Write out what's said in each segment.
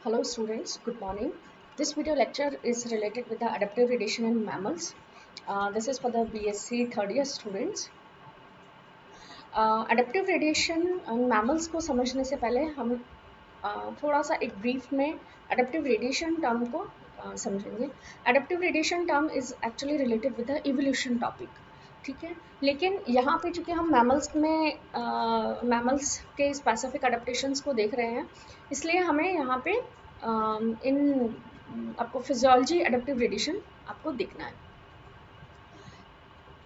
Hello students, good morning. This video lecture is related with the adaptive radiation in mammals. This is for the BSc third year students. Adaptive radiation in mammals को समझने से पहले हम थोड़ा सा एक brief में adaptive radiation term को समझेंगे. Adaptive radiation term is actually related with the evolution topic. ठीक है, लेकिन यहाँ पे चूंकि हम मैमल्स के स्पेसिफिक अडेप्टेशंस को देख रहे हैं, इसलिए हमें यहाँ पे आपको फिजियोलॉजी एडेप्टिव रेडिएशन आपको देखना है.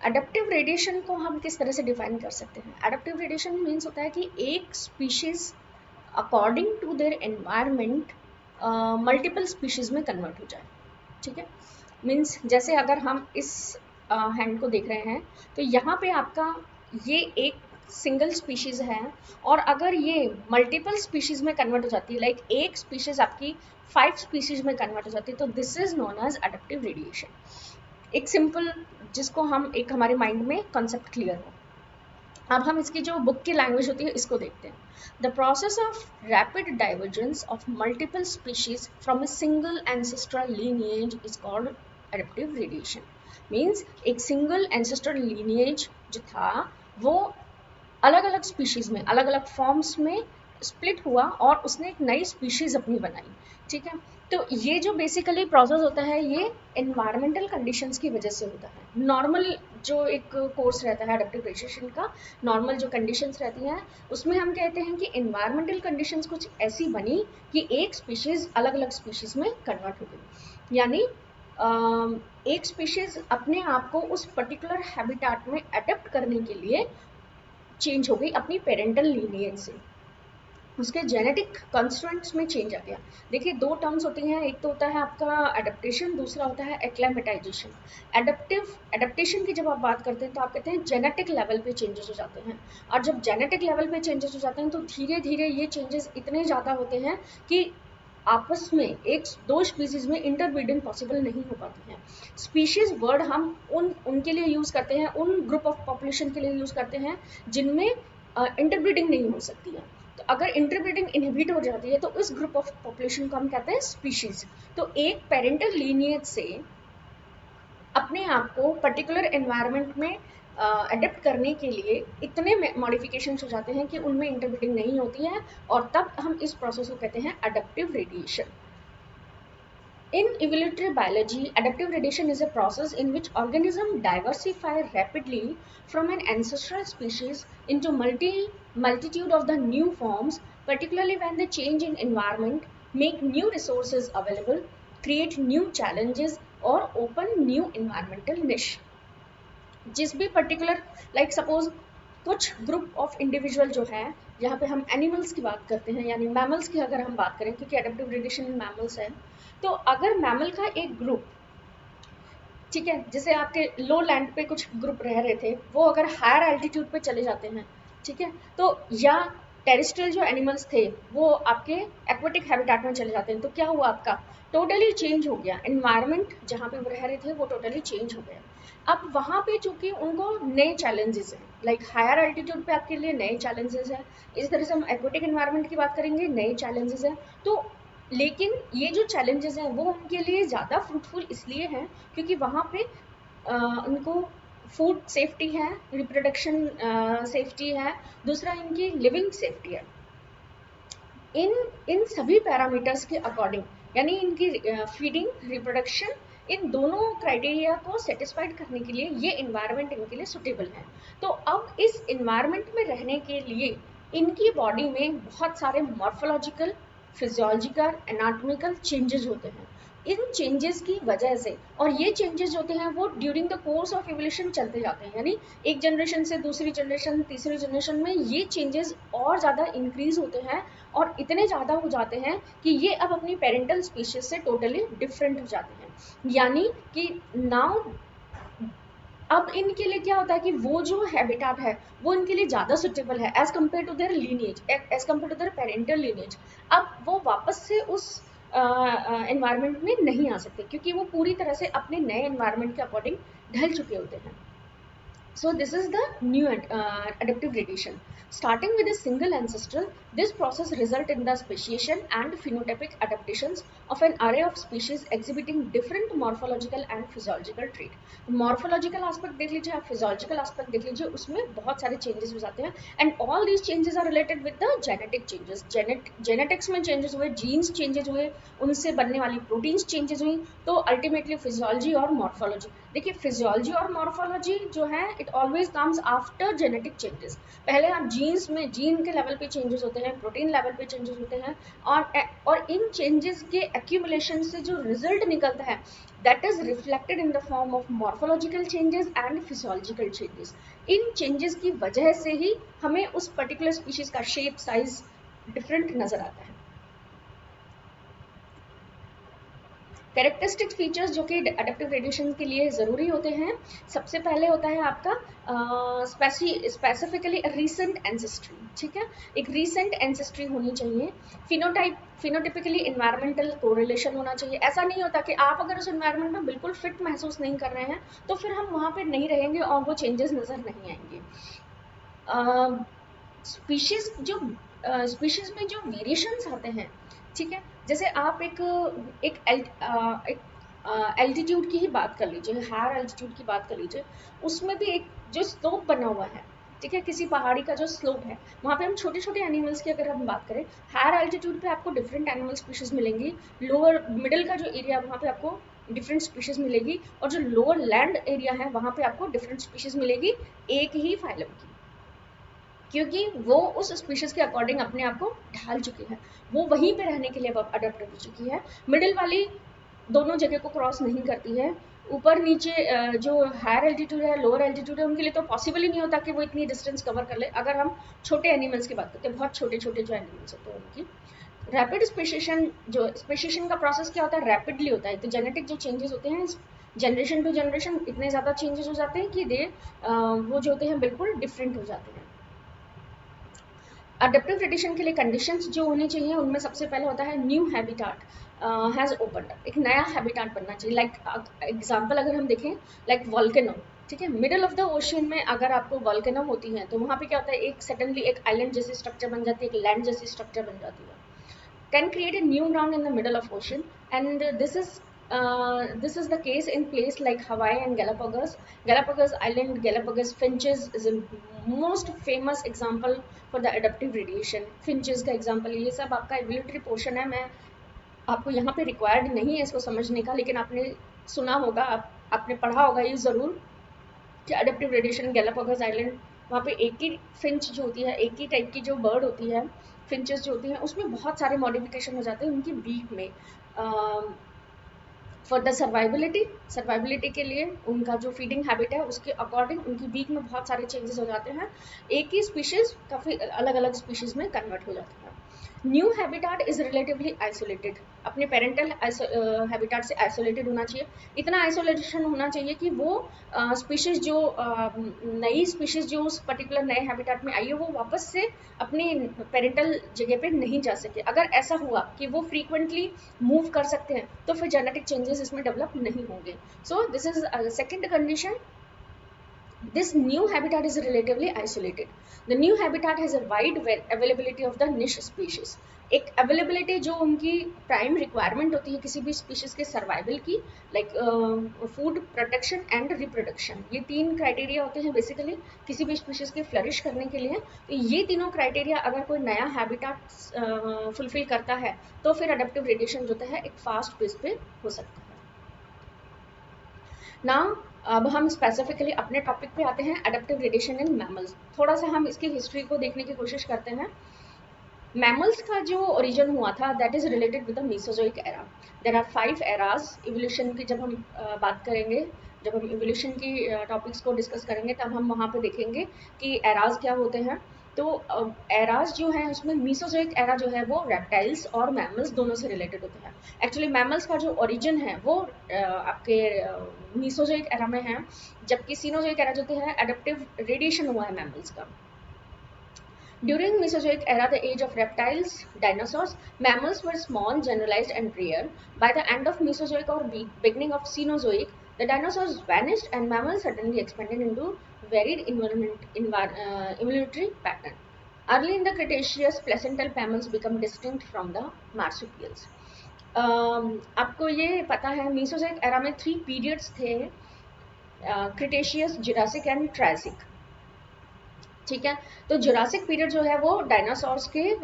एडेप्टिव रेडिएशन को हम किस तरह से डिफाइन कर सकते हैं? एडेप्टिव रेडिएशन मीन्स होता है कि एक species according to their environment multiple species में कन्वर्ट हो जाए. ठीक है, मीन्स जैसे अगर हम इस हैंड को देख रहे हैं तो यहाँ पे आपका ये एक सिंगल स्पीशीज है, और अगर ये मल्टीपल स्पीशीज में कन्वर्ट हो जाती है, लाइक एक स्पीशीज आपकी 5 स्पीशीज में कन्वर्ट हो जाती है, तो this is known as adaptive radiation. एक सिंपल जिसको हम एक हमारे माइंड में कॉन्सेप्ट क्लियर हो. अब हम इसकी जो बुक की लैंग्वेज होती है इसको देखते हैं. The process of rapid divergence of multiple species from a single ancestral lineage is called adaptive radiation. Means एक सिंगल एंसेस्ट्रल लीनिएज जो था वो अलग अलग स्पीशीज में अलग अलग फॉर्म्स में स्प्लिट हुआ और उसने एक नई स्पीशीज अपनी बनाई. ठीक है, तो ये जो बेसिकली प्रोसेस होता है ये एनवायरमेंटल कंडीशंस की वजह से होता है. नॉर्मल जो एक कोर्स रहता है एडेप्टिव रेडिएशन का, नॉर्मल जो कंडीशंस रहती हैं उसमें हम कहते हैं कि एनवायरमेंटल कंडीशंस कुछ ऐसी बनी कि एक स्पीशीज अलग अलग स्पीशीज में कन्वर्ट हो गई. यानी एक स्पीशीज अपने आप को उस पर्टिकुलर हैबिटेट में अडेप्ट करने के लिए चेंज हो गई अपनी पेरेंटल लीनिएज से, उसके जेनेटिक कंस्ट्रेंट्स में चेंज आ गया. देखिए दो टर्म्स होती हैं, एक तो होता है आपका एडेप्टेशन, दूसरा होता है एक्लेमेटाइजेशन. एडेप्टेशन की जब आप बात करते हैं तो आप कहते हैं जेनेटिक लेवल पे चेंजेस हो जाते हैं, और जब जेनेटिक लेवल पे चेंजेस हो जाते हैं तो धीरे धीरे ये चेंजेस इतने ज़्यादा होते हैं कि आपस में एक दो स्पीशीज में इंटरब्रीडिंग पॉसिबल नहीं हो पाती है. स्पीशीज वर्ड हम उनके लिए यूज़ करते हैं, उन ग्रुप ऑफ पॉपुलेशन के लिए यूज़ करते हैं जिनमें इंटरब्रीडिंग नहीं हो सकती है. तो अगर इंटरब्रीडिंग इनहिबिट हो जाती है तो इस ग्रुप ऑफ पॉपुलेशन को हम कहते हैं स्पीशीज. तो एक पेरेंटल लीनिएज से अपने आप को पर्टिकुलर एनवायरनमेंट में अडेप्ट करने के लिए इतने मॉडिफिकेशंस हो जाते हैं कि उनमें इंटरब्रीडिंग नहीं होती है, और तब हम इस प्रोसेस को कहते हैं adaptive radiation. In evolutionary biology, adaptive radiation is a process in which organisms diversify rapidly from an ancestral species into multitude of the new forms, particularly when they change in environment, make new resources available, create new challenges, or open new environmental niche. जिस भी particular like suppose कुछ group of individual जो है, यहाँ पे हम animals की बात करते हैं, यानी मैमल्स की अगर हम बात करें, क्योंकि एडेप्टिव रेडिएशन इन मैमल्स है, तो अगर मैमल का एक ग्रुप, ठीक है, जैसे आपके लो लैंड पे कुछ ग्रुप रह रहे थे, वो अगर हायर एल्टीट्यूड पे चले जाते हैं, ठीक है, तो या टेरेस्ट्रियल जो एनिमल्स थे वो आपके एक्वेटिक हैबिटेट में चले जाते हैं, तो क्या हुआ, आपका टोटली चेंज हो गया एनवायरनमेंट, जहाँ पे वो रह रहे थे वो टोटली चेंज हो गया. अब वहाँ पे चूंकि उनको नए चैलेंजेस हैं, लाइक हायर एल्टीट्यूड पे आपके लिए नए चैलेंजेस हैं, इस तरह से हम एक्वेटिक एनवायरनमेंट की बात करेंगे, नए चैलेंजेस हैं. तो लेकिन ये जो चैलेंजेस हैं वो उनके लिए ज़्यादा फ्रूटफुल इसलिए हैं क्योंकि वहाँ पे उनको फूड सेफ्टी है, रिप्रोडक्शन सेफ्टी है, दूसरा इनकी लिविंग सेफ्टी है. इन सभी पैरामीटर्स के अकॉर्डिंग, यानी इनकी फीडिंग, रिप्रोडक्शन, इन दोनों क्राइटेरिया को सेटिस्फाइड करने के लिए ये इन्वायरमेंट इनके लिए सुटेबल है. तो अब इस इन्वायरमेंट में रहने के लिए इनकी बॉडी में बहुत सारे मॉर्फोलॉजिकल, फिजियोलॉजिकल, एनाटॉमिकल चेंजेस होते हैं. इन चेंजेस की वजह से, और ये चेंजेस होते हैं वो during the course of evolution चलते जाते हैं, यानी एक जनरेशन से दूसरी जनरेशन, तीसरी जनरेशन में ये चेंजेस और ज़्यादा इंक्रीज होते हैं और इतने ज़्यादा हो जाते हैं कि ये अब अपनी पेरेंटल स्पीशीज से टोटली डिफरेंट हो जाते हैं. यानी कि नाउ अब इनके लिए क्या होता है कि वो जो हैबिटेट है वो इनके लिए ज़्यादा सुटेबल है as compare to their lineage, as compare to their parental lineage. अब वो वापस से उस एनवायरनमेंट में नहीं आ सकते क्योंकि वो पूरी तरह से अपने नए एनवायरनमेंट के अकॉर्डिंग ढल चुके होते हैं. So this is the new adaptive radiation. Starting with a single ancestor, this process results in the speciation and phenotypic adaptations of an array of species exhibiting different morphological and physiological trait. Morphological aspect देख लीजिए, आप physiological aspect देख लीजिए, उसमें बहुत सारे changes हो जाते हैं, and all these changes are related with the genetic changes. Genetics में changes हुए, genes changes हुए, उनसे बनने वाली proteins changes हुई, तो ultimately physiology और morphology. देखिए फिजियोलॉजी और मॉर्फोलॉजी जो है it always comes after genetic changes. पहले आप जीन्स में जीन के लेवल पे चेंजेस होते हैं, प्रोटीन लेवल पे चेंजेस होते हैं, और इन चेंजेस के एक्यूमुलेशन से जो रिजल्ट निकलता है that is reflected in the form of morphological changes and physiological changes. In changes की वजह से ही हमें उस पर्टिकुलर स्पीशीज का शेप साइज डिफरेंट नजर आता है. कैरेक्टरिस्टिक फीचर्स जो कि अडेप्टिव रेडिएशन के लिए ज़रूरी होते हैं, सबसे पहले होता है आपका स्पेसिफिकली रीसेंट एंसेस्ट्री. ठीक है, एक रीसेंट एंसेस्ट्री होनी चाहिए. फिनोटिपिकली इन्वायरमेंटल कोरिलेशन होना चाहिए. ऐसा नहीं होता कि आप अगर उस इन्वायरमेंट में बिल्कुल फिट महसूस नहीं कर रहे हैं तो फिर हम वहाँ पे नहीं रहेंगे और वो चेंजेस नज़र नहीं आएंगे. स्पीशीज में जो वेरिएशंस आते हैं, ठीक है, जैसे आप एक एल्टीट्यूड की ही बात कर लीजिए, हायर एल्टीट्यूड की बात कर लीजिए, उसमें भी एक जो स्लोप बना हुआ है, ठीक है, किसी पहाड़ी का जो स्लोप है, वहाँ पे हम छोटे छोटे एनिमल्स की अगर हम बात करें, हायर एल्टीट्यूड पे आपको डिफरेंट एनिमल स्पीशीज मिलेंगी, लोअर मिडिल का जो एरिया वहाँ पे आपको डिफरेंट स्पीशीज मिलेगी, और जो लोअर लैंड एरिया है वहाँ पे आपको डिफरेंट स्पीशीज मिलेगी एक ही फाइलम की, क्योंकि वो उस स्पीशीज के अकॉर्डिंग अपने आप को ढाल चुकी है, वो वहीं पे रहने के लिए अडॉप्ट हो चुकी है. मिडिल वाली दोनों जगह को क्रॉस नहीं करती है. ऊपर नीचे जो हायर एल्टीट्यूड है, लोअर एल्टीट्यूड है, उनके लिए तो पॉसिबल ही नहीं होता कि वो इतनी डिस्टेंस कवर कर ले. अगर हम छोटे एनिमल्स की बात करते हैं, बहुत छोटे छोटे जो एनिमल्स होते हैं उनकी रैपिड स्पेशिएशन का प्रोसेस क्या होता है, रैपिडली होता है. तो जेनेटिक जो चेंजेस होते हैं जनरेशन टू जनरेशन इतने ज़्यादा चेंजेस हो जाते हैं कि वो जो होते हैं बिल्कुल डिफरेंट हो जाते हैं. अडेप्टिव रेडिएशन के लिए कंडीशंस जो होनी चाहिए उनमें सबसे पहले होता है new habitat has opened up. एक नया हैबिटाट बनना चाहिए. लाइक एग्जांपल अगर हम देखें, लाइक वॉल्केनो, ठीक है, मिडिल ऑफ द ओशन में अगर आपको वॉल्केनो होती है तो वहाँ पे क्या होता है, एक सडनली एक आइलैंड जैसी स्ट्रक्चर बन जाती है, एक लैंड जैसी स्ट्रक्चर बन जाती है. Can create a new ground in the middle of ocean, and this is the case in place like Hawaii and Galapagos. Galapagos Island, Galapagos Finches is a most famous example for the adaptive radiation. Finches का example, ये सब आपका evolutionary portion है. मैं आपको यहाँ पे required नहीं है इसको समझने का, लेकिन आपने सुना होगा, आपने पढ़ा होगा ये ज़रूर कि अडेप्टिव रेडिएशन गैलापागोस आइलैंड, वहाँ पे एक ही फिंच जो होती है, एक ही टाइप की जो बर्ड होती है, फिंचेस जो होती हैं, उसमें बहुत सारे मॉडिफिकेशन हो जाते हैं उनकी बीक में. फॉर द सर्वाइबिलिटी के लिए उनका जो फीडिंग हैबिट है उसके अकॉर्डिंग उनकी बीक में बहुत सारे चेंजेस हो जाते हैं. एक ही स्पीशीज काफ़ी अलग अलग स्पीशीज में कन्वर्ट हो जाती है. New habitat is relatively isolated. अपने पेरेंटल हैबिटाट से आइसोलेटेड होना चाहिए. इतना आइसोलेशन होना चाहिए कि वो स्पीशीज जो नई स्पीशीज जो उस पर्टिकुलर नए हैबिटाट में आई है वो वापस से अपनी पेरेंटल जगह पे नहीं जा सके. अगर ऐसा हुआ कि वो फ्रीक्वेंटली मूव कर सकते हैं तो फिर जेनेटिक चेंजेस इसमें डेवलप नहीं होंगे. So this is second condition. This new habitat is relatively isolated. The new habitat has a wide availability of the niche species. एक अवेलेबिलिटी जो उनकी प्राइम रिक्वायरमेंट होती है किसी भी स्पीशीज के सर्वाइवल की, like food, protection and reproduction, ये तीन क्राइटेरिया होते हैं बेसिकली किसी भी स्पीशीज के फ्लरिश करने के लिए. तो ये तीनों क्राइटेरिया अगर कोई नया हैबिटाट फुलफिल करता है तो फिर अडेप्टिव रेडिएशन जो है एक फास्ट पेस पे हो सकता है. ना अब हम स्पेसिफिकली अपने टॉपिक पे आते हैं, अडेप्टिव रेडिएशन इन मैमल्स. थोड़ा सा हम इसकी हिस्ट्री को देखने की कोशिश करते हैं. मैमल्स का जो ओरिजिन हुआ था that is related with the Mesozoic era. There are 5 eras. Evolution की जब हम बात करेंगे, जब हम इवोल्यूशन की टॉपिक्स को डिस्कस करेंगे तब हम वहाँ पे देखेंगे कि एराज क्या होते हैं. तो एराज जो है उसमें मीसोजोइक एरा जो है वो रेप्टाइल्स और मैमल्स दोनों से रिलेटेड होते हैं. एक्चुअली मैमल्स का जो ओरिजिन है वो आपके मीसोजोइक एरा में है, जबकि सीनोजोइक एरा जो है एडेप्टिव रेडिएशन हुआ है मैमल्स का. During Mesozoic era, the age of reptiles, dinosaurs, mammals were small, generalized and rare. By the end of Mesozoic or beginning of Cenozoic, The dinosaurs vanished and mammals suddenly expanded into varied evolutionary pattern. Early in the Cretaceous, placental mammals become distinct from the marsupials. आपको ये पता है Mesozoic era में 3 periods थे, Cretaceous, Jurassic and Triassic, ठीक है। तो Jurassic period जो है वो डायनासोर्स के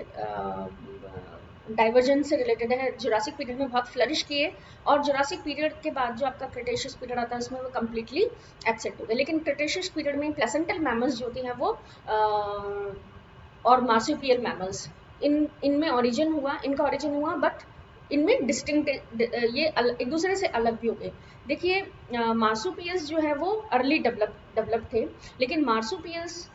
डाइवर्जन से रिलेटेड है। जुरासिक पीरियड में बहुत फ्लरिश किए और जुरासिक पीरियड के बाद जो आपका क्रिटेशियस पीरियड आता है उसमें वो कम्प्लीटली एब्सेंट हो गए। लेकिन क्रिटेशियस पीरियड में प्लेसेंटल मैमल्स जो होती हैं वो और मार्supial मैमल्स इनमें ओरिजिन हुआ, इनका ओरिजिन हुआ, बट इनमें डिस्टिंक्ट ये एक दूसरे से अलग भी हो गए। देखिए मार्supials जो है वो अर्ली डेवलप थे, लेकिन मार्supials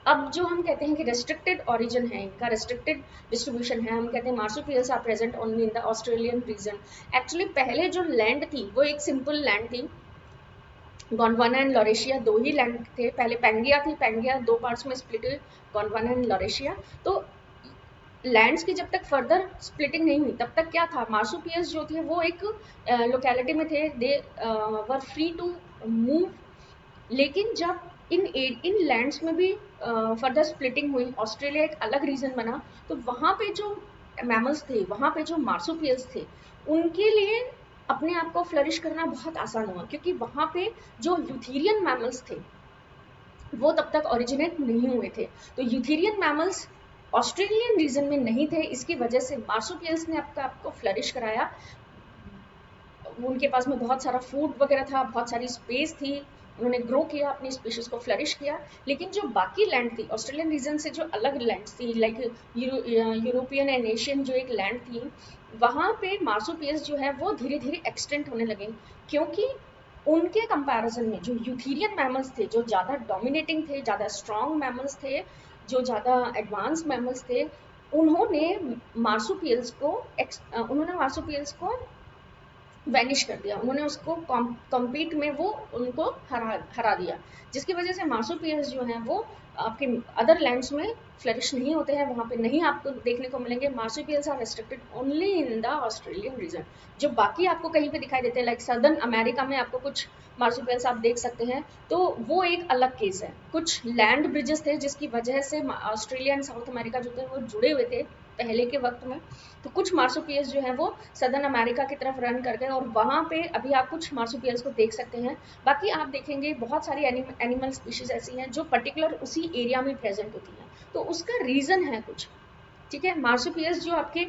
अब जो हम कहते हैं कि रेस्ट्रिक्टेड ओरिजिन है, इनका रेस्ट्रिक्टेड डिस्ट्रीब्यूशन है, हम कहते हैं marsupials are present only in the Australian region. Actually पहले जो लैंड थी वो एक सिंपल लैंड थी, गोंडवाना एंड लॉरेशिया 2 ही लैंड थे। पहले पैंगिया थी, पैंगिया 2 पार्ट्स में स्प्लिट हुई, गोंडवाना एंड लॉरेशिया। तो लैंड्स की जब तक फर्दर स्प्लिटिंग नहीं हुई तब तक क्या था, मार्supials जो थे वो एक लोकेलिटी में थे, दे वर फ्री टू मूव। लेकिन जब इन लैंड्स में भी फर्दर स्प्लिटिंग हुई, ऑस्ट्रेलिया एक अलग रीजन बना, तो वहाँ पे जो मैमल्स थे, वहाँ पे जो मार्supials थे, उनके लिए अपने आप को फ्लरिश करना बहुत आसान हुआ, क्योंकि वहाँ पे जो यूथेरियन मैमल्स थे वो तब तक ओरिजिनेट नहीं हुए थे। तो यूथेरियन मैमल्स ऑस्ट्रेलियन रीजन में नहीं थे, इसकी वजह से मार्supials ने आपको फ्लरिश कराया। उनके पास में बहुत सारा फूड वगैरह था, बहुत सारी स्पेस थी, उन्होंने ग्रो किया, अपनी स्पीशीज को फ्लरिश किया। लेकिन जो बाकी लैंड थी ऑस्ट्रेलियन रीजन से जो अलग लैंड थी, लाइक यूरोपियन एंड एशियन जो एक लैंड थी, वहाँ पे मार्supials जो है वो धीरे धीरे एक्सटेंट होने लगे, क्योंकि उनके कंपैरिजन में जो यूथेरियन मैमल्स थे, जो ज़्यादा डोमिनेटिंग थे, ज़्यादा स्ट्रॉन्ग मैमल्स थे, जो ज़्यादा एडवांस मैमल्स थे, उन्होंने मार्supials को वैनिश कर दिया, उन्होंने उसको कॉम्पीट में वो उनको हरा दिया, जिसकी वजह से मार्supials जो हैं वो आपके अदर लैंड्स में फ्लरिश नहीं होते हैं, वहाँ पे नहीं आपको देखने को मिलेंगे। Marsupials are restricted only in the Australian region. जो बाकी आपको कहीं पे दिखाई देते हैं, लाइक सदर्न अमेरिका में आपको कुछ मार्supials आप देख सकते हैं, तो वो एक अलग केस है। कुछ लैंड ब्रिजेस थे जिसकी वजह से ऑस्ट्रेलिया एंड साउथ अमेरिका जो थे वो जुड़े हुए थे पहले के वक्त में, तो कुछ मार्supials जो है वो सदर्न अमेरिका की तरफ रन कर गए और वहाँ पे अभी आप कुछ मार्supials को देख सकते हैं। बाकी आप देखेंगे बहुत सारी एनिमल स्पीशीज ऐसी हैं जो पर्टिकुलर उसी एरिया में प्रेजेंट होती हैं, तो उसका रीजन है कुछ, ठीक है। मार्supials जो आपके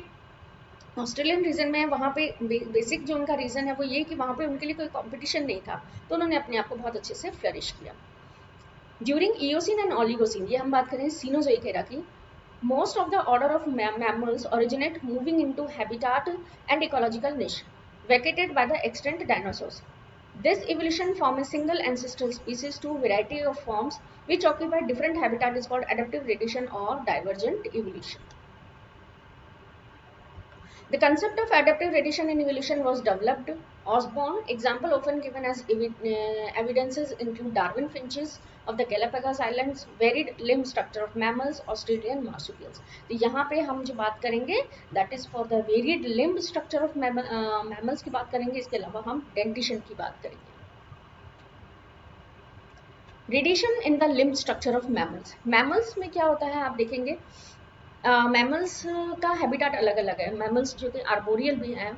ऑस्ट्रेलियन रीजन में है, वहाँ पे बेसिक जो उनका रीजन है वो ये कि वहाँ पे उनके लिए कोई कॉम्पिटिशन नहीं था, तो उन्होंने अपने आप को बहुत अच्छे से फ्लरिश किया। ड्यूरिंग इयोसिन एंड ओलिगोसिन, ये हम बात करें सीनोजोइक एरा की, most of the order of mammals originate moving into habitat and ecological niche vacated by the extinct dinosaurs. This evolution from a single ancestral species to a variety of forms which occupy different habitat is called adaptive radiation or divergent evolution. The concept of adaptive radiation in evolution was developed. Osborn, example often given as evidences include Darwin finches of the Galapagos Islands, varied limb structure of mammals, Australian marsupials. तो यहाँ पे हम जो बात करेंगे that is for the varied limb structure of mammals की बात करेंगे, इसके अलावा हम dentition की बात करेंगे। Radiation in the limb structure of mammals. Mammals में क्या होता है आप देखेंगे, मैमल्स का हैबिटाट अलग अलग है। मैमल्स जो थे आर्बोरियल भी हैं,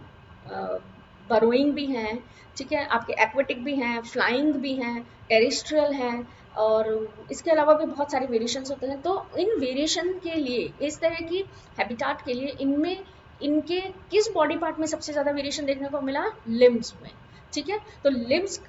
बरोइंग भी हैं, ठीक है, आपके एक्वेटिक भी हैं, फ्लाइंग भी हैं, टेरेस्ट्रियल हैं, और इसके अलावा भी बहुत सारे वेरिएशंस होते हैं। तो इन वेरिएशन के लिए, इस तरह की हैबिटाट के लिए, इनमें इनके किस बॉडी पार्ट में सबसे ज़्यादा वेरिएशन देखने को मिला, लिम्स में, ठीक है। तो लिम्स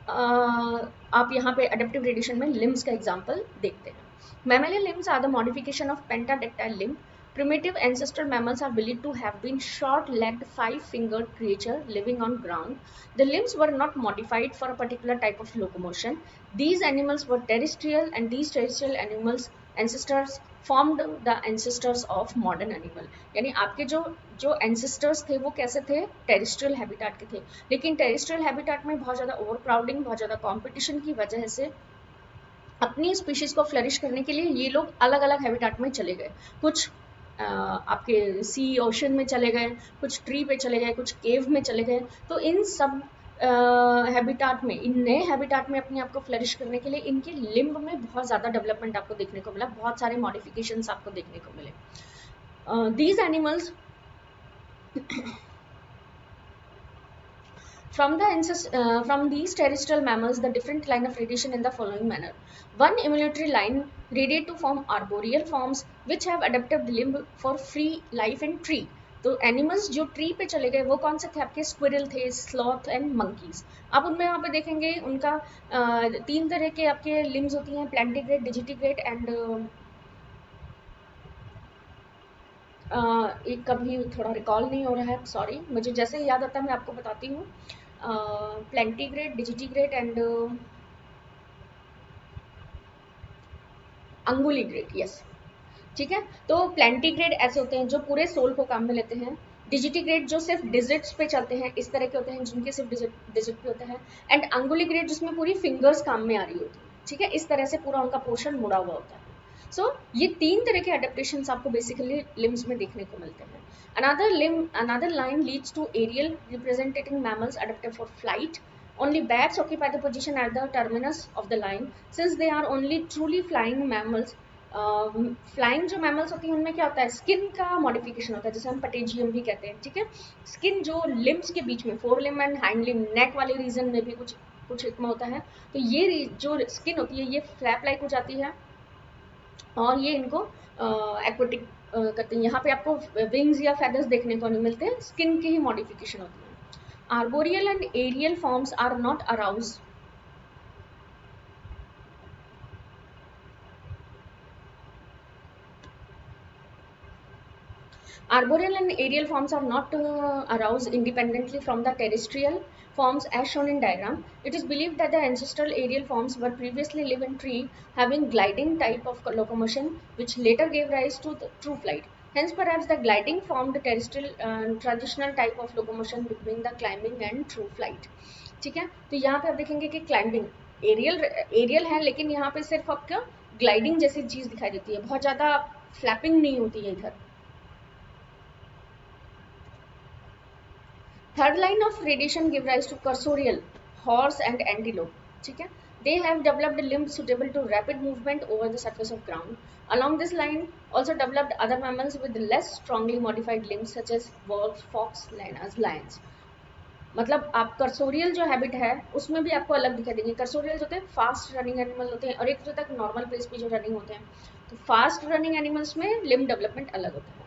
आप यहाँ पे अडेप्टिव रेडिएशन में लिम्स का एग्जाम्पल देखते हैं। Mammalian limbs are the modification of pentadactyl limb. Primitive ancestral mammals are believed to have been short-legged, five-fingered creatures living on ground. The limbs were not modified for a particular type of locomotion. These animals were terrestrial, and these terrestrial animals ancestors formed the ancestors of modern animal. यानी आपके जो ancestors थे वो कैसे थे, terrestrial habitat के थे, लेकिन terrestrial habitat में बहुत ज़्यादा overcrowding, बहुत ज़्यादा competition की वजह से अपनी स्पीशीज को फ्लरिश करने के लिए ये लोग अलग अलग हैबिटाट में चले गए। कुछ आपके सी ओशन में चले गए, कुछ ट्री पे चले गए, कुछ केव में चले गए। तो इन सब हैबिटाट में, इन नए हैबिटाट में अपने आप को फ्लरिश करने के लिए इनके लिम्ब में बहुत ज़्यादा डेवलपमेंट आपको देखने को मिला, बहुत सारे मॉडिफिकेशंस आपको देखने को मिले। These animals from these terrestrial mammals, the different line of radiation in the following manner. One evolutionary line radiate to form arboreal forms which have adapted limb for free life in tree. तो animals जो tree पे चले गए वो कौन से थे आपके? स्क्विरल थे, स्लॉथ एंड मंकीज। आप उनमें यहाँ पे देखेंगे उनका तीन तरह के आपके लिम्स होती हैं, प्लेंटिग्रेड, डिजिटिग्रेड एंड एक कभी थोड़ा रिकॉल नहीं हो रहा है, सॉरी, मुझे जैसे ही याद आता है मैं आपको बताती हूँ। प्लेंटिग्रेड, डिजिटिग्रेड एंड अंगुलीग्रेड, यस, ठीक है। तो प्लेंटिग्रेड ऐसे होते हैं जो पूरे सोल को काम में लेते हैं, डिजिटिग्रेड जो सिर्फ डिजिट्स पे चलते हैं, इस तरह के होते हैं जिनके सिर्फ डिजिट पे होते हैं, एंड अंगुलीग्रेड जिसमें पूरी फिंगर्स काम में आ रही होती है, ठीक है, इस तरह से पूरा उनका पोर्शन मुड़ा हुआ होता है। सो ये तीन तरह के अडेप्टेशंस आपको बेसिकली लिम्स में देखने को मिलते हैं। Another line leads to aerial, representing mammals adapted for flight. Only bats occupy the position at the terminus of the line, since they are only truly flying mammals. Flying जो mammals होती हैं उनमें क्या होता है? स्किन का modification होता है, जैसे हम पटेजियम भी कहते हैं, ठीक है। स्किन जो लिम्स के बीच में, फोर लिम एंड हाइंड लिम, नेक वाले रीजन में भी कुछ एक में होता है, तो ये जो स्किन होती है ये फ्लैप लाइक हो जाती है और ये इनको एक्वेटिक करते हैं। यहाँ पे आपको विंग्स या फेदर्स देखने को नहीं मिलते, स्किन की ही मॉडिफिकेशन होती है। Arboreal and aerial forms are not arouse Arboreal and aerial forms are not aroused independently from the terrestrial forms as shown in diagram. It is believed that the ancestral aerial forms were previously live in tree, having gliding type of locomotion, which later gave rise to the true flight. Hence, perhaps the gliding formed terrestrial transitional type of locomotion between the climbing and true flight. ठीक है, तो यहाँ पे आप देखेंगे कि climbing aerial है, लेकिन यहाँ पे सिर्फ आपका ग्लाइडिंग जैसी चीज दिखाई देती है, बहुत ज्यादा फ्लैपिंग नहीं होती है इधर। Third line of radiation give rise to cursorial, horse and antelope, ठीक है। They have developed limbs suitable to rapid movement over the surface of ground. Along this line also developed other mammals with less strongly modified limbs such as wolves, fox, lions. मतलब आप cursorial जो habit है उसमें भी आपको अलग दिखाई देंगे। कर्सोरियल होते हैं फास्ट रनिंग एनिमल होते हैं, और एक होता है नॉर्मल पेस पे जो रनिंग होते हैं, तो फास्ट रनिंग एनिमल्स में लिम्ब डेवलपमेंट अलग होता है।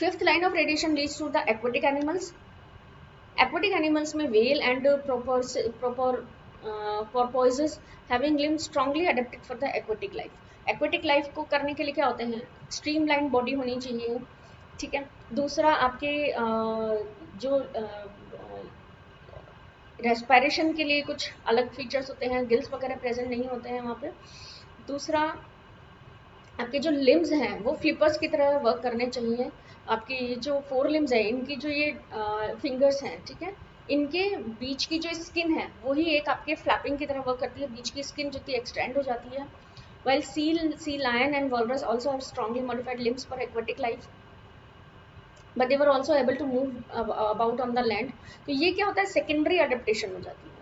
Fifth line of radiation leads to the aquatic animals. Aquatic animals में whale and porpoises having limbs strongly adapted for the aquatic life. Aquatic life को करने के लिए क्या होते हैं? Streamlined body होनी चाहिए, ठीक है। दूसरा आपके जो रेस्पिरेशन के लिए कुछ अलग फीचर्स होते हैं, गिल्स वगैरह प्रेजेंट नहीं होते हैं वहाँ पे। दूसरा आपके जो लिम्स हैं वो फ्लिपर्स की तरह वर्क करने चाहिए। आपकी जो फोर लिम्स है, इनकी जो ये फिंगर्स हैं, ठीक है, इनके बीच की जो स्किन है वही एक आपके फ्लैपिंग की तरह वर्क करती है, बीच की स्किन जो एक्सटेंड हो जाती है। While sea lion and walrus also have strongly modified limbs for aquatic life, but they were also able to move about on the land. तो ये क्या होता है? सेकेंडरी अडेप्टेशन हो जाती है।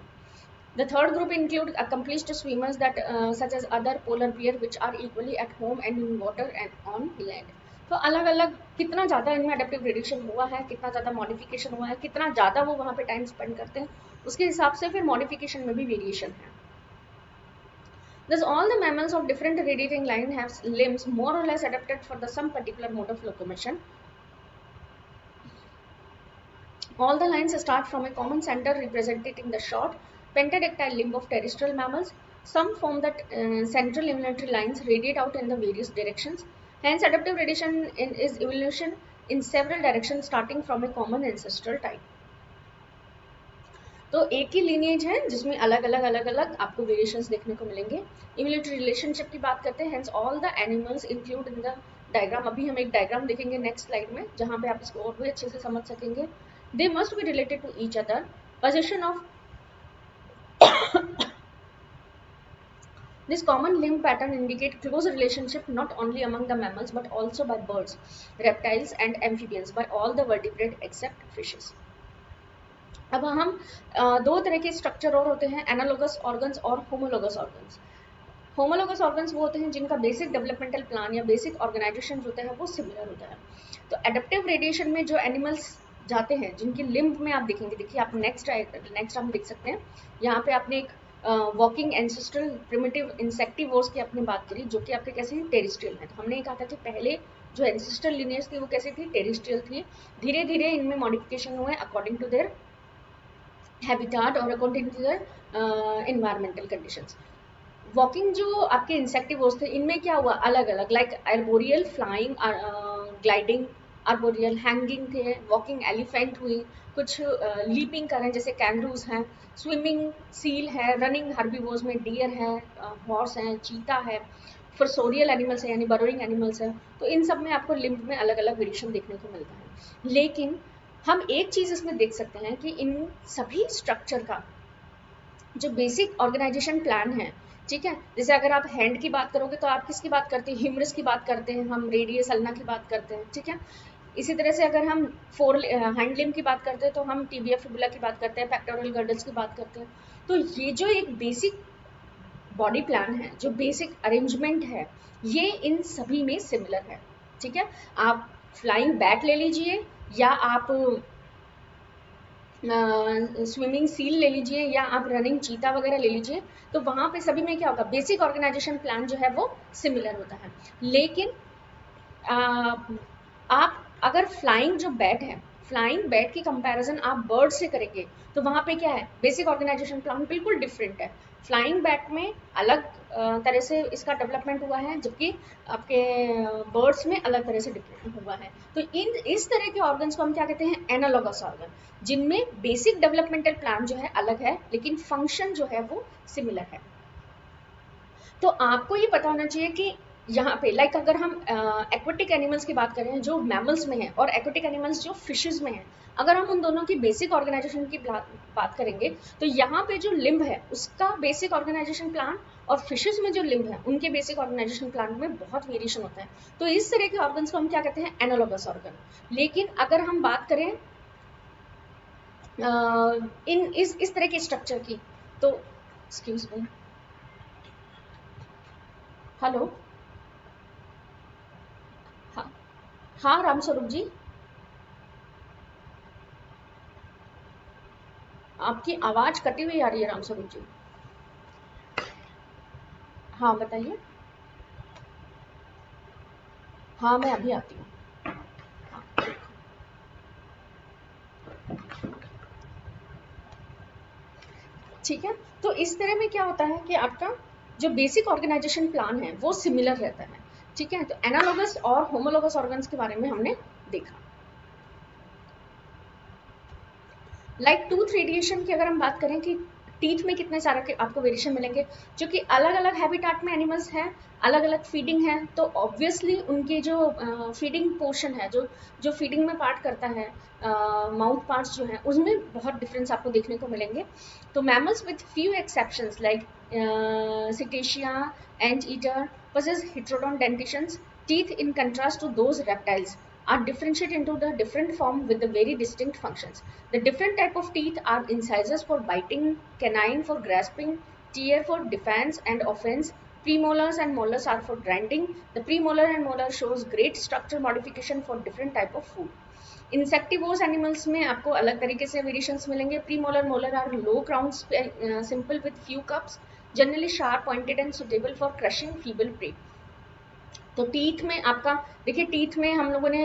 The third group include accomplished swimmers that such as other polar bear which are equally at home and in water and on land. तो अलग अलग कितना ज़्यादा इनमें अडेप्टिव रिडक्शन हुआ है, कितना ज़्यादा मॉडिफिकेशन हुआ है, कितना ज़्यादा वो वहाँ पे टाइम स्पेंड करते हैं, उसके हिसाब से फिर मॉडिफिकेशन में भी वेरिएशन है। Thus all the mammals of different radiating line have limbs more or less adapted for the some particular mode of locomotion. All the lines start from a common center representing the short pentadactyl limb of terrestrial mammals. Some form that central evolutionary lines radiate out in the various directions. Hence, adaptive radiation is evolution in several directions starting from a common ancestral type. तो एक ही lineage है जिसमें अलग अलग आपको variations देखने को मिलेंगे। Evolutionary relationship की बात करते हैं, hence all the animals include in the diagram. अभी हम एक diagram देखेंगे next slide में, जहाँ पे आप इसको और भी अच्छे से समझ सकेंगे। They must be related to each other. Possession of this common limb pattern indicate close relationship not only among the mammals but also by birds, reptiles and amphibians, by all the vertebrate except fishes. अब हम दो तरह के structure और होते हैं, analogous organs और homologous organs. Homologous organs वो होते हैं जिनका बेसिक डेवलपमेंटल प्लान या बेसिक ऑर्गेनाइजेशन जो होता है वो सिमिलर होता है। तो एडेप्टिव रेडिएशन में जो एनिमल्स जाते हैं जिनकी लिम्ब में आप देखेंगे, देखिए आप नेक्स्ट हम देख सकते हैं, यहाँ पे आपने एक वॉकिंग एंसेस्ट्रल प्रिमिटिव इंसेक्टिवोर्स की आपने बात करी, जो कि आपके कैसे हैं, टेरिस्ट्रियल है। तो हमने ये कहा था कि पहले जो एंसेस्ट्रल लिनियज थी वो कैसे थी, टेरिस्ट्रियल थी। धीरे धीरे इनमें मॉडिफिकेशन हुए अकॉर्डिंग टू देयर हैबिटाट और according to their environmental conditions. Walking जो आपके इंसेक्टिवोर्स थे इनमें क्या हुआ, अलग अलग, like arboreal, flying, gliding, arboreal, hanging थे, वॉकिंग एलिफेंट हुई, कुछ लीपिंग कर रहे हैं जैसे कैंगरूज हैं, स्विमिंग सील है, रनिंग हर्बीवोर्स में डियर है, हॉर्स हैं, चीता है, फर्सोरियल एनिमल्स है यानी बरोइंग एनिमल्स है। तो इन सब में आपको लिम्ब में अलग अलग वेरिएशन देखने को मिलता है। लेकिन हम एक चीज इसमें देख सकते हैं कि इन सभी स्ट्रक्चर का जो बेसिक ऑर्गेनाइजेशन प्लान है, ठीक है, जैसे अगर आप हैंड की बात करोगे तो आप किसकी बात करते हैं, ह्यूमरस की बात करते हैं, हम रेडियस अल्ना की बात करते हैं, ठीक है। इसी तरह से अगर हम हैंड लिम्ब की बात करते हैं तो हम टिबिया फिबुला की बात करते हैं, पेक्टोरल गर्डल्स की बात करते हैं। तो ये जो एक बेसिक बॉडी प्लान है, जो बेसिक अरेंजमेंट है, ये इन सभी में सिमिलर है, ठीक है। आप फ्लाइंग बैट ले लीजिए या आप स्विमिंग सील ले लीजिए या आप रनिंग चीता वगैरह ले लीजिए, तो वहाँ पे सभी में क्या होगा, बेसिक ऑर्गेनाइजेशन प्लान जो है वो सिमिलर होता है। लेकिन आप अगर फ्लाइंग जो बैट है, फ्लाइंग बैट की कंपैरिजन आप बर्ड से करेंगे तो वहाँ पे क्या है, बेसिक ऑर्गेनाइजेशन प्लान बिल्कुल डिफरेंट है। फ्लाइंग बैट में अलग तरह से इसका डेवलपमेंट हुआ है, जबकि आपके बर्ड्स में अलग तरह से डेवलपमेंट हुआ है। तो इन इस तरह के ऑर्गन्स को हम क्या कहते हैं, एनालॉगस ऑर्गन, जिनमें बेसिक डेवलपमेंटल प्लान जो है अलग है लेकिन फंक्शन जो है वो सिमिलर है। तो आपको ये पता होना चाहिए कि यहाँ पे लाइक अगर हम एक्वेटिक एनिमल्स की बात करें जो मैमल्स में है और एक्वेटिक एनिमल्स जो फिशेज में है, अगर हम उन दोनों की बेसिक ऑर्गेनाइजेशन की बात करेंगे तो यहाँ पे जो लिम्ब है उसका बेसिक ऑर्गेनाइजेशन प्लान और फिशेज में जो लिम्ब है उनके बेसिक ऑर्गेनाइजेशन प्लान में बहुत वेरिएशन होता है। तो इस तरह के ऑर्गन्स को हम क्या कहते हैं, एनालॉगस ऑर्गन। लेकिन अगर हम बात करें इन इस तरह के स्ट्रक्चर की, तो एक्सक्यूज मी, हेलो, हाँ हाँ राम स्वरूप जी, आपकी आवाज कटी हुई आ रही है राम स्वरूप जी। हाँ बताइए। हाँ मैं अभी आती हूँ। हाँ, ठीक है। तो इस तरह में क्या होता है कि आपका जो बेसिक ऑर्गेनाइजेशन प्लान है वो सिमिलर रहता है, ठीक है। तो एनालॉगस और होमोलॉगस ऑर्गन्स के बारे में हमने देखा। लाइक टूथ रेडिएशन की अगर हम बात करें कि टीथ में कितने सारे के आपको वेरिएशन मिलेंगे, जो कि अलग अलग हैबिटाट में एनिमल्स हैं, अलग अलग फीडिंग है, तो ऑब्वियसली उनके जो फीडिंग पोर्शन है, जो फीडिंग में पार्ट करता है, माउथ पार्ट्स जो है उसमें बहुत डिफरेंस आपको देखने को मिलेंगे। तो mammals with few exceptions like cetacea, anteater possess heterodon dentitions teeth in contrast to those reptiles are differentiated into the different form with the very distinct functions. The different type of teeth are incisors for biting, canine for grasping, tear for defense and offense. Premolars and molars are for grinding. The premolar and molar shows great structural modification for different type of food. Insectivores animals में आपको अलग तरीके से variations मिलेंगे। Premolar molar are low crown simple with few cusps, generally sharp pointed and suitable for crushing feeble prey. तो teeth में आपका देखिए, टीथ में हम लोगों ने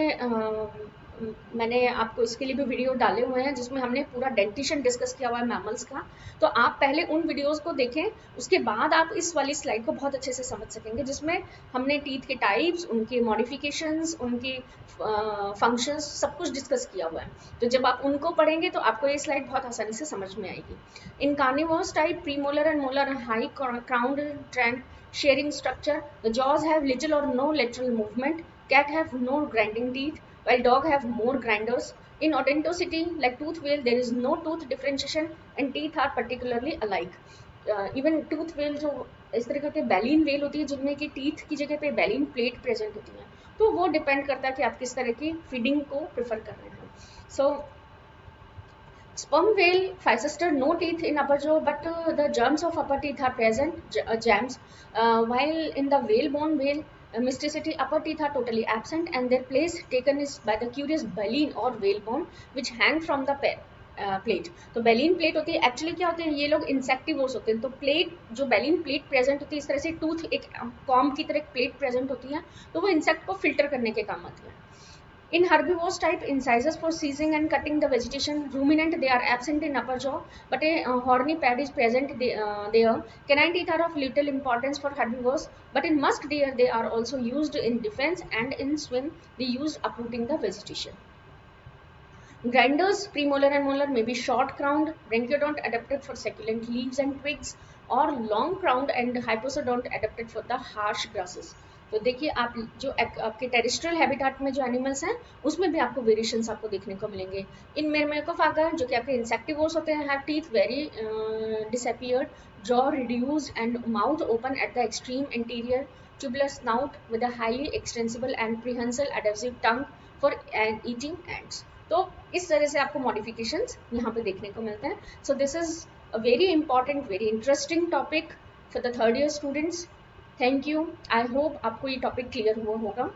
मैंने आपको इसके लिए भी वीडियो डाले हुए हैं जिसमें हमने पूरा डेंटिशन डिस्कस किया हुआ है मैमल्स का। तो आप पहले उन वीडियोस को देखें, उसके बाद आप इस वाली स्लाइड को बहुत अच्छे से समझ सकेंगे, जिसमें हमने टीथ के टाइप्स, उनके मॉडिफिकेशंस, उनके फंक्शंस सब कुछ डिस्कस किया हुआ है। तो जब आप उनको पढ़ेंगे तो आपको ये स्लाइड बहुत आसानी से समझ में आएगी। In carnivores type premolar and molar high crowned trenchant sharing structure. The jaws have little or no lateral movement. Cat have no grinding teeth, while dog have more grinders. In odontocity, like tooth whale, there is no tooth differentiation and teeth are particularly alike. Even tooth whale जो इस तरह के baleen well होती है जिनमें कि teeth की जगह पे बैलिन प्लेट प्रेजेंट होती है, तो वो डिपेंड करता है कि आप किस तरह की फीडिंग को प्रेफर कर रहे हैं। सो Sperm whale, Physeter, no teeth in upper jaw, but the germs of upper teeth are present, jams. While in the whalebone whale, mysticity, upper teeth are totally absent, and their place taken is by the curious baleen or whalebone, which hang from the plate. तो बेलिन plate होती है, actually क्या होते हैं ये लोग इंसेक्टिवोर्स होते हैं, तो प्लेट जो बेलिन प्लेट प्रेजेंट होती है इस तरह से टूथ एक कॉम की तरह प्लेट प्रेजेंट होती है, तो वो इंसेक्ट को फिल्टर करने के काम आती है. In herbivores type, incisors for seizing and cutting the vegetation. Ruminant, they are absent in upper jaw, but a horny pad is present there. Canine teeth are of little importance for herbivores, but in musk deer, they are also used in defense, and in swim, they use uprooting the vegetation. Grinders, premolar and molar, may be short crowned, branchiodont adapted for succulent leaves and twigs, or long crowned and hyposodont adapted for the harsh grasses. तो देखिए आप जो आपके terrestrial habitat में जो animals हैं उसमें भी आपको वेरिएशंस आपको देखने को मिलेंगे. इन मेरमेकोफागा जो कि आपके इंसेक्टिवोर्स होते हैं, have teeth very disappeared, jaw reduced and mouth open at the extreme anterior, tubular snout with a highly extensible and prehensile adhesive tongue for eating ants. तो इस तरह से आपको मॉडिफिकेशंस यहाँ पे देखने को मिलते हैं. So this is a very important, very interesting topic for the third year students. Thank you. I hope आपको ये टॉपिक क्लियर हुआ होगा.